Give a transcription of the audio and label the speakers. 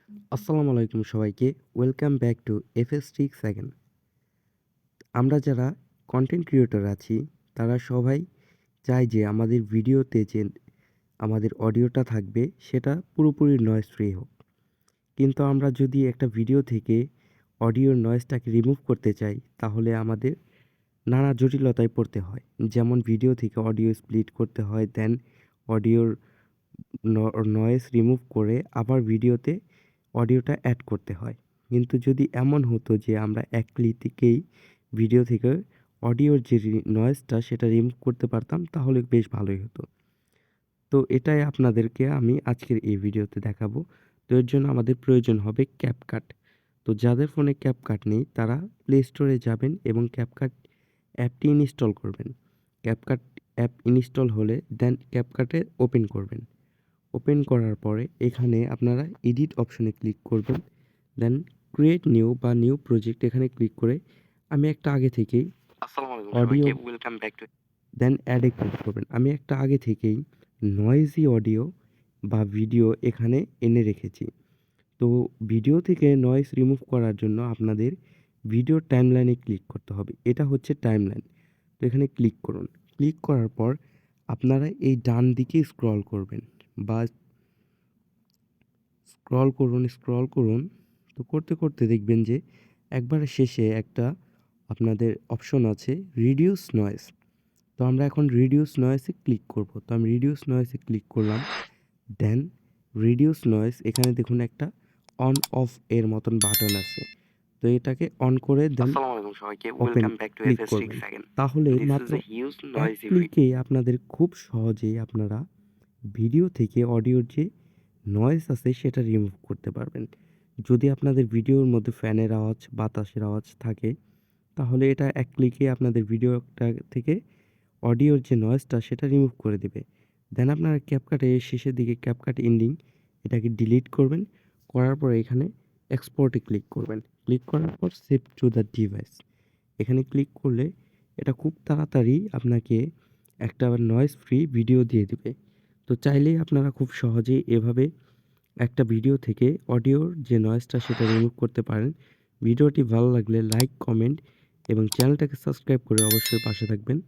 Speaker 1: আসসালামু আলাইকুম সবাইকে। Welcome back two FS tricks again. আমরা যারা কনটেন্ট ক্রিয়েটর আছি, তারা সবাই চায় যে আমাদের ভিডিওতে যে আমাদের অডিওটা থাকবে সেটা পুরোপুরি নয়েজ ফ্রি হোক। কিন্তু আমরা যদি একটা ভিডিও থেকে অডিওর নয়েজটাকে রিমুভ করতে চাই, তাহলে আমাদের নানা জটিলতায় পড়তে হয়। যেমন ভিডিও থেকে অডিও স্প্লিট করতে হয়, দেন অডিওর ন নয়েজ রিমুভ করে আবার ভিডিওতে অডিওটা অ্যাড করতে হয়। কিন্তু যদি এমন হতো যে আমরা এক ক্লিকেই ভিডিও থেকে অডিওর যে নয়েজটা সেটা রিমুভ করতে পারতাম, তাহলে বেশ ভালোই হতো। তো এটাই আপনাদেরকে আমি আজকের এই ভিডিওতে দেখাবো। তো এর জন্য আমাদের প্রয়োজন হবে ক্যাপকাট। তো যাদের ফোনে ক্যাপকাট নেই তারা প্লে স্টোরে যাবেন এবং ক্যাপকাট অ্যাপটি ইনস্টল করবেন। ক্যাপকাট অ্যাপ ইনস্টল হলে দেন ক্যাপকাটে ওপেন করবেন। ওপেন করার পরে এখানে আপনারা এডিট অপশনে ক্লিক করবেন। দেন ক্রিয়েট নিউ বা নিউ প্রজেক্ট এখানে ক্লিক করে আমি একটা আগে থেকেই
Speaker 2: আসসালামু আলাইকুম
Speaker 1: অডিও
Speaker 2: সবাইকে ওয়েলকাম ব্যাক টু
Speaker 1: দেন অ্যাডে ক্লিক করবেন। আমি একটা আগে থেকেই নয়েজি অডিও বা ভিডিও এখানে এনে রেখেছি। তো ভিডিও থেকে নয়েজ রিমুভ করার জন্য আপনাদের ভিডিও টাইমলাইনে ক্লিক করতে হবে। এটা হচ্ছে টাইমলাইন। তো এখানে ক্লিক করুন। ক্লিক করার পর আপনারা এই ডান দিকে স্ক্রল করবেন বা স্ক্রল করুন। তো করতে, করতে দেখবেন যে একবারে শেষে একটা আপনাদের অপশন আছে রিডিউস নয়েজ। তো আমরা এখন রিডিউস নয়েজ এ ক্লিক করব। তো আমি রিডিউস নয়েজ এ ক্লিক করলাম। দেন রিডিউস নয়েজ এখানে দেখুন একটা অন অফ এর মতন বাটন আছে। তো এটাকে অন করে দেন
Speaker 2: আসসালামু আলাইকুম সবাইকে
Speaker 1: open
Speaker 2: welcome back to
Speaker 1: click
Speaker 2: FS
Speaker 1: করবেন।
Speaker 2: Tricks again.
Speaker 1: তাহলে
Speaker 2: দিস ইজ
Speaker 1: মাত্র
Speaker 2: এ হিউজ
Speaker 1: এক
Speaker 2: নয়েজি
Speaker 1: ক্লিকেই আপনাদের খুব সহজেই আপনারা ভিডিও থেকে অডিওর যে নয়েজ আছে সেটা রিমুভ করতে পারবেন। যদি আপনাদের ভিডিওর মধ্যে ফ্যানের আওয়াজ, বাতাসের আওয়াজ থাকে, তাহলে এটা এক ক্লিকেই আপনাদের ভিডিওটা থেকে অডিওর যে নয়েজটা সেটা রিমুভ করে দেবে। দেন আপনারা ক্যাপকাটে শেষের দিকে ক্যাপকাট এন্ডিং এটাকে ডিলিট করবেন। করার পরে এখানে এক্সপোর্টে ক্লিক করবেন। ক্লিক করার পর সেভ টু দ্য ডিভাইস এখানে ক্লিক করলে এটা খুব তাড়াতাড়ি আপনাকে একটা নয়েজ ফ্রি ভিডিও দিয়ে দিবে। তো চাইলেই আপনারা খুব সহজেই এভাবে একটা ভিডিও থেকে অডিওর যে নয়েজটা সেটা রিমুভ করতে পারেন। ভিডিওটি ভালো লাগলে লাইক, কমেন্ট এবং চ্যানেলটাকে সাবস্ক্রাইব করে অবশ্যই পাশে থাকবেন।